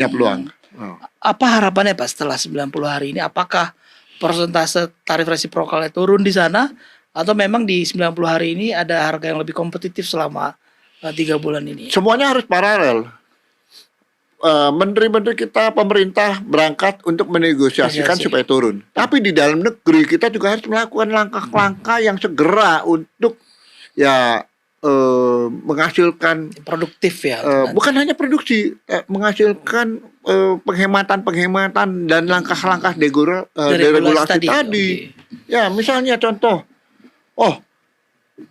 Ya peluang. Oh. Apa harapannya Pak setelah 90 hari ini? Apakah persentase tarif resiprokalnya turun di sana? Atau memang di 90 hari ini ada harga yang lebih kompetitif selama 3 bulan ini? Semuanya harus paralel. Menteri-menteri kita, pemerintah berangkat untuk menegosiasikan supaya turun. Tapi di dalam negeri kita juga harus melakukan langkah-langkah yang segera untuk ya menghasilkan produktif ya. Bukan hanya produksi, menghasilkan penghematan dan langkah-langkah deregulasi tadi. Okay. Ya, misalnya contoh,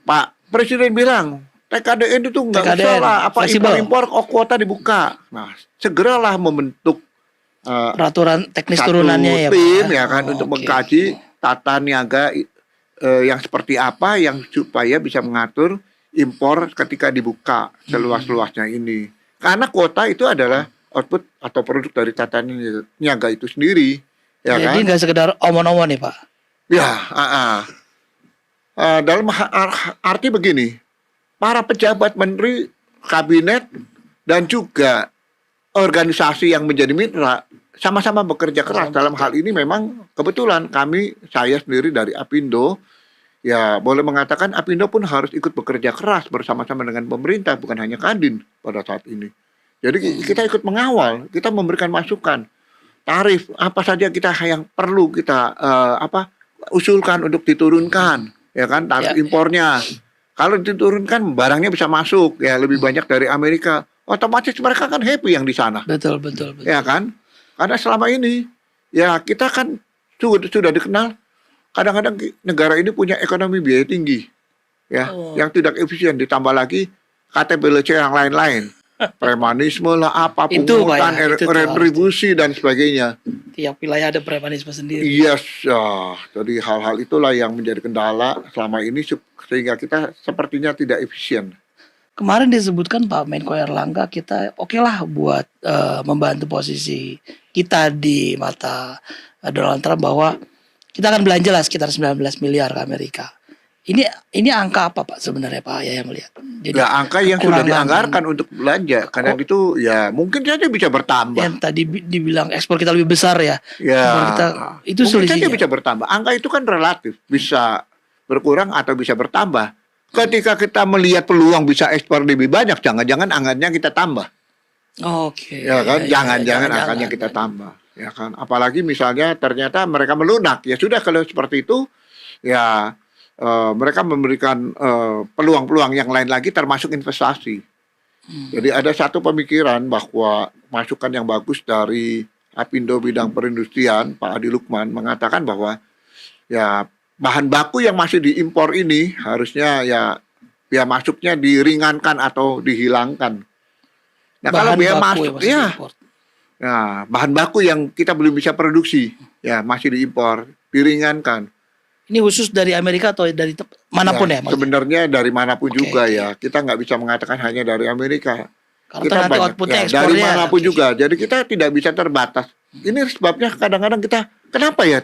Pak Presiden bilang TKDN itu nggak usah lah, apa impor kuota dibuka. Nah, segeralah membentuk peraturan teknis turunannya ya, tim ya kan untuk mengkaji tata niaga yang seperti apa yang supaya bisa mengatur impor ketika dibuka seluas-luasnya ini. Karena kuota itu adalah output atau produk dari tata niaga itu sendiri. Ya. Jadi nggak sekedar omon-omon nih Pak. Ya, dalam arti begini. Para pejabat menteri, kabinet, dan juga organisasi yang menjadi mitra sama-sama bekerja keras. Dalam hal ini memang kebetulan saya sendiri dari Apindo, ya boleh mengatakan Apindo pun harus ikut bekerja keras bersama-sama dengan pemerintah, bukan hanya Kadin pada saat ini. Jadi kita ikut mengawal, kita memberikan masukan, tarif apa saja yang perlu kita usulkan untuk diturunkan, ya kan, tarif impornya. Kalau diturunkan barangnya bisa masuk ya lebih banyak dari Amerika, otomatis mereka kan happy yang di sana. Betul. Ya kan? Karena selama ini ya kita kan sudah dikenal kadang-kadang negara ini punya ekonomi biaya tinggi. Ya, yang tidak efisien, ditambah lagi KTBLC yang lain-lain. Premanisme lah, pungutan, retribusi dan sebagainya. Tiap wilayah ada premanisme sendiri. Yes, jadi hal-hal itulah yang menjadi kendala selama ini sehingga kita sepertinya tidak efisien. Kemarin disebutkan Pak Menko Erlangga kita lah buat membantu posisi kita di mata Donald Trump bahwa kita akan belanja lah sekitar 19 miliar ke Amerika. Ini angka apa Pak sebenarnya Pak Yahya melihat? Jadi angka yang sudah dianggarkan untuk belanja, karena itu ya mungkin saja bisa bertambah. Yang tadi dibilang ekspor kita lebih besar ya. Itu mungkin saja bisa bertambah. Angka itu kan relatif, bisa berkurang atau bisa bertambah. Ketika kita melihat peluang bisa ekspor lebih banyak, jangan-jangan angkanya kita tambah. Oke. Ya kan, jangan-jangan angkanya kita tambah. Ya kan, apalagi misalnya ternyata mereka melunak, ya sudah kalau seperti itu, ya. Mereka memberikan peluang-peluang yang lain lagi termasuk investasi. Jadi ada satu pemikiran bahwa masukan yang bagus dari Apindo bidang perindustrian Pak Adi Lukman mengatakan bahwa ya bahan baku yang masih diimpor ini harusnya ya biaya masuknya diringankan atau dihilangkan. Nah kalau biaya masuk bahan baku yang kita belum bisa produksi ya masih diimpor diringankan. Ini khusus dari Amerika atau dari manapun ya? Sebenarnya dari manapun juga ya. Kita nggak bisa mengatakan hanya dari Amerika. Karena kita nanti outputnya ekspornya. Dari manapun juga. Jadi kita tidak bisa terbatas. Ini sebabnya kadang-kadang kita kenapa ya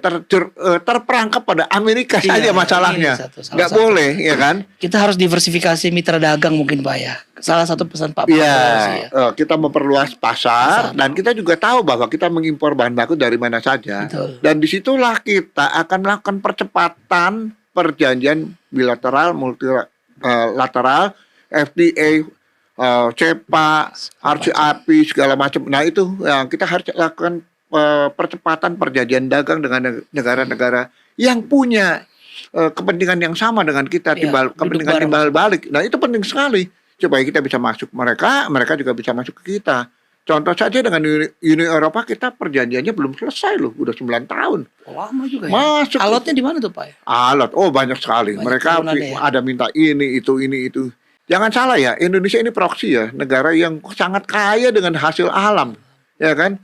terperangkap pada Amerika saja masalahnya. Nggak boleh ya kan. Kita harus diversifikasi mitra dagang mungkin Pak ya. Salah satu pesan Pak ya. Kita memperluas pasar dan kita juga tahu bahwa kita mengimpor bahan baku dari mana saja. Betul. Dan disitulah kita akan melakukan percepatan perjanjian bilateral, multilateral, FTA, CEPA, RCEP segala macam. Nah itu yang kita harus lakukan percepatan perjanjian dagang dengan negara-negara yang punya kepentingan yang sama dengan kita, kepentingan timbal balik. Nah itu penting sekali supaya kita bisa masuk mereka juga bisa masuk ke kita. Contoh saja dengan Uni Eropa kita perjanjiannya belum selesai loh, udah 9 tahun. Lama juga ya. Masuk. Alotnya di mana tuh Pak? Alot, banyak sekali. Mereka ada minta ini, itu. Jangan salah ya, Indonesia ini proksi ya, negara yang sangat kaya dengan hasil alam, ya kan?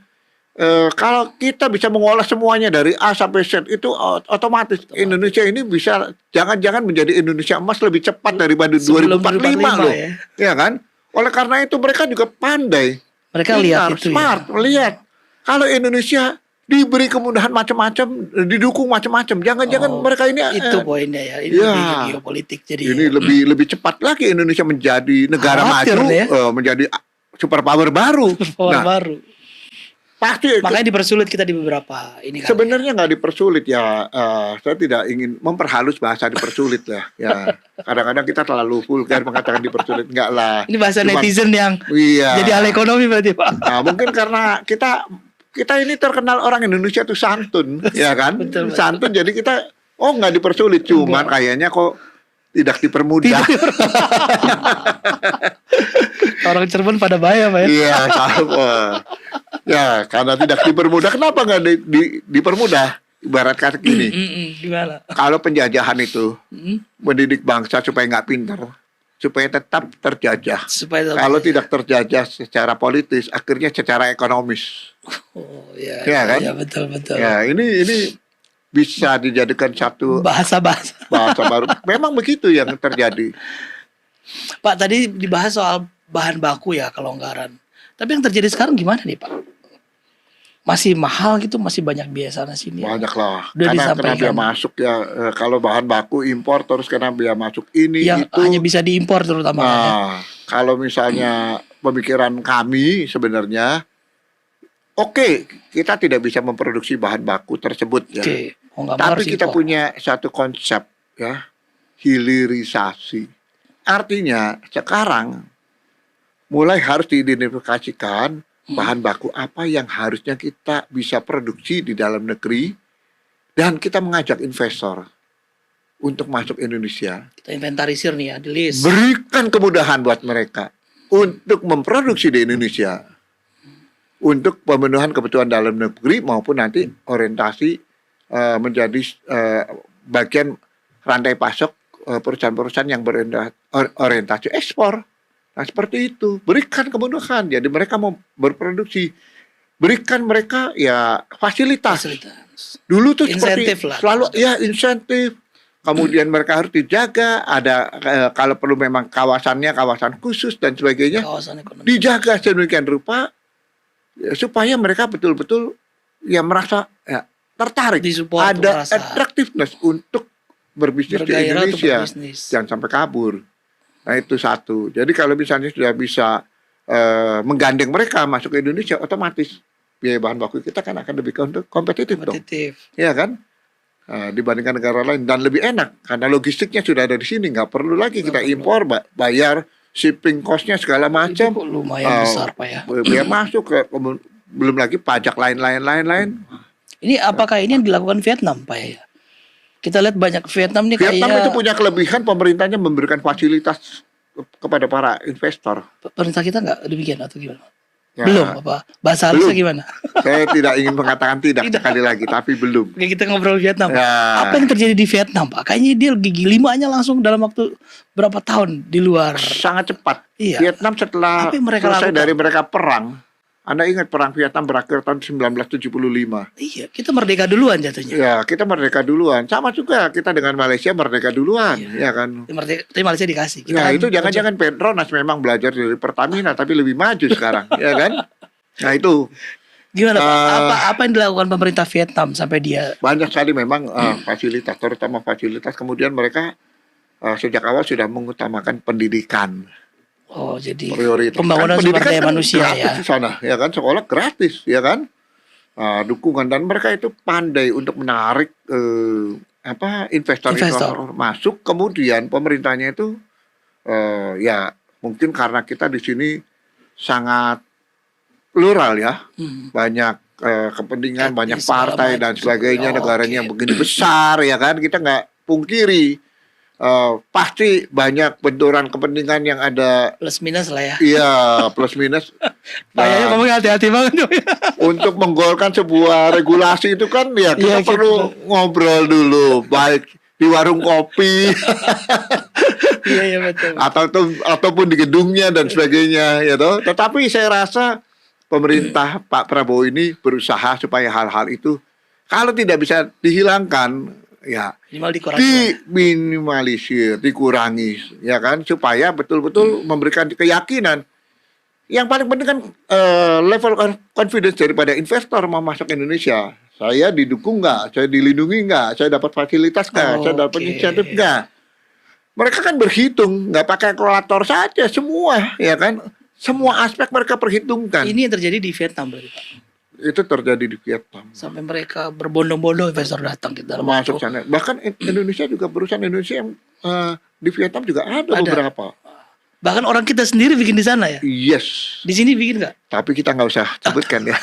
Kalau kita bisa mengolah semuanya dari A sampai Z itu otomatis Indonesia ini bisa jangan-jangan menjadi Indonesia emas lebih cepat daripada 2045 loh, ya kan? Oleh karena itu mereka juga pandai, mereka lihat itu smart, melihat kalau Indonesia diberi kemudahan macam-macam, didukung macam-macam, jangan-jangan mereka ini itu poinnya ya, ini lebih geopolitik jadi ini lebih cepat lagi Indonesia menjadi negara maju, menjadi superpower baru. Baru. Pasti Makanya dipersulit kita di beberapa ini kan. sebenarnya nggak dipersulit ya. Saya tidak ingin memperhalus bahasa dipersulit lah. Ya, kadang-kadang kita terlalu vulgar mengatakan dipersulit, enggak lah. Ini bahasa Cuma- netizen yang Iya. jadi hal ekonomi berarti Pak. Nah, mungkin karena kita ini terkenal orang Indonesia tuh santun, ya kan? Betul, betul. Santun, jadi kita nggak dipersulit, cuman kayaknya kok tidak dipermudah. Orang Cirebon pada bahaya Pak ya. Iya, sama. Ya, karena tidak dipermudah, kenapa nggak dipermudah? Ibarat kata gini, Gimana? kalau penjajahan itu Mm, mendidik bangsa supaya nggak pintar, supaya tetap terjajah. supaya Kalau tidak terjajah secara politis, akhirnya secara ekonomis. Oh ya, Iya kan? ya betul betul. Ya, ini bisa dijadikan satu Bahasa-bahasa. bahasa baru. Memang begitu yang terjadi. Pak tadi dibahas soal bahan baku ya kelonggaran. Tapi yang terjadi sekarang gimana nih Pak? Masih mahal gitu, masih banyak biaya sana sini. Banyak lah. Udah Karena disampaikan. biaya masuk ya. Kalau bahan baku impor terus karena biaya masuk ini Yang itu. hanya bisa diimpor terutama. kan, ya. Nah, kalau misalnya pemikiran kami sebenarnya, oke, kita tidak bisa memproduksi bahan baku tersebut ya. Oke, mau nggak mau Tapi harus kita impor. punya satu konsep ya, hilirisasi. Artinya sekarang mulai harus diidentifikasikan bahan baku apa yang harusnya kita bisa produksi di dalam negeri, dan kita mengajak investor untuk masuk Indonesia. Kita inventarisir nih ya, di list. Berikan kemudahan buat mereka untuk memproduksi di Indonesia, untuk pemenuhan kebutuhan dalam negeri maupun nanti orientasi menjadi bagian rantai pasok perusahaan-perusahaan yang berorientasi ekspor. Nah, seperti itu. Berikan kemudahan. Jadi mereka mau berproduksi. Berikan mereka ya fasilitas. Dulu tuh Insentif seperti lah. selalu ya insentif. Kemudian mereka harus dijaga. Ada kalau perlu memang kawasannya kawasan khusus dan sebagainya. Kawasan ekonomi. Dijaga sedemikian rupa ya, supaya mereka betul-betul ya merasa ya, tertarik. Disupport, Ada merasa attractiveness untuk berbisnis di bergairah untuk Indonesia. berbisnis. Jangan sampai kabur. Nah, itu satu. Jadi kalau misalnya sudah bisa menggandeng mereka masuk ke Indonesia, otomatis biaya bahan baku kita kan akan lebih kompetitif dong. Kompetitif. Iya kan? Dibandingkan negara lain, dan lebih enak karena logistiknya sudah ada di sini, nggak perlu lagi kita impor, bayar shipping cost-nya segala Itu macam, kok lumayan besar Pak ya. biaya masuk ke belum lagi pajak lain-lain. Ini apakah ini yang dilakukan Vietnam Pak ya? Kita lihat banyak Vietnam nih Vietnam kayak itu punya kelebihan, pemerintahnya memberikan fasilitas kepada para investor. pemerintah kita nggak demikian atau gimana? Ya, Belum apa? Bahasa halusnya gimana? Saya tidak ingin mengatakan tidak Tidak. sekali lagi, tapi belum. Oke, kita ngobrol Vietnam. Pak. Ya, Apa yang terjadi di Vietnam Pak? Kayaknya dia gigi limanya langsung dalam waktu berapa tahun di luar. sangat cepat. Iya. Vietnam setelah Apa yang mereka selesai lakukan? dari mereka perang, Anda ingat perang Vietnam berakhir tahun 1975. Iya, kita merdeka duluan jatuhnya. Ya, kita merdeka duluan. Sama juga kita dengan Malaysia merdeka duluan, ya kan? Merdeka, tapi Malaysia dikasih. Kita Nah, kan itu jangan-jangan Petronas memang belajar dari Pertamina tapi lebih maju sekarang, ya kan? Nah, itu gimana Pak? Eh, Apa yang dilakukan pemerintah Vietnam sampai dia banyak sekali memang fasilitas, terutama fasilitas. Kemudian mereka sejak awal sudah mengutamakan pendidikan. jadi Prioritas. pembangunan Kan sumber pendidikan daya kan manusia gratis ya. di sana, ya kan, sekolah gratis, ya kan. Dukungan, dan mereka itu pandai untuk menarik investor masuk. Kemudian pemerintahnya itu ya mungkin karena kita di sini sangat plural ya, banyak kepentingan, Etnis, banyak segala partai dan macam. sebagainya, Oh, negaranya oke. yang begini besar, ya kan, kita nggak pungkiri. Pasti banyak benturan kepentingan yang ada, Plus minus lah ya. iya, plus minus. Kayaknya Nah, kamu hati-hati banget tuh. untuk menggolkan sebuah regulasi itu kan ya Iya, kita perlu gitu. ngobrol dulu, baik di warung kopi Iya betul. ataupun di gedungnya dan sebagainya, ya toh. Tetapi saya rasa pemerintah Pak Prabowo ini berusaha supaya hal-hal itu kalau tidak bisa dihilangkan, ya Minimal dikurangi. diminimalisir, dikurangi, ya kan, supaya betul-betul memberikan keyakinan. Yang paling penting kan level confidence daripada investor mau masuk Indonesia. Saya didukung nggak? Saya dilindungi nggak? Saya dapat fasilitas nggak? Saya dapat Oke. insentif nggak? Mereka kan berhitung, nggak pakai kalkulator saja semua, ya kan? Semua aspek mereka perhitungkan. Ini yang terjadi di Vietnam berarti Pak. Itu terjadi di Vietnam. Sampai mereka berbondong-bondong investor datang ke dalam Masuk waktu. sana. Bahkan Indonesia juga perusahaan Indonesia yang di Vietnam juga ada beberapa. Bahkan orang kita sendiri bikin di sana ya. Yes. Di sini bikin nggak? Tapi kita nggak usah sebutkan ya.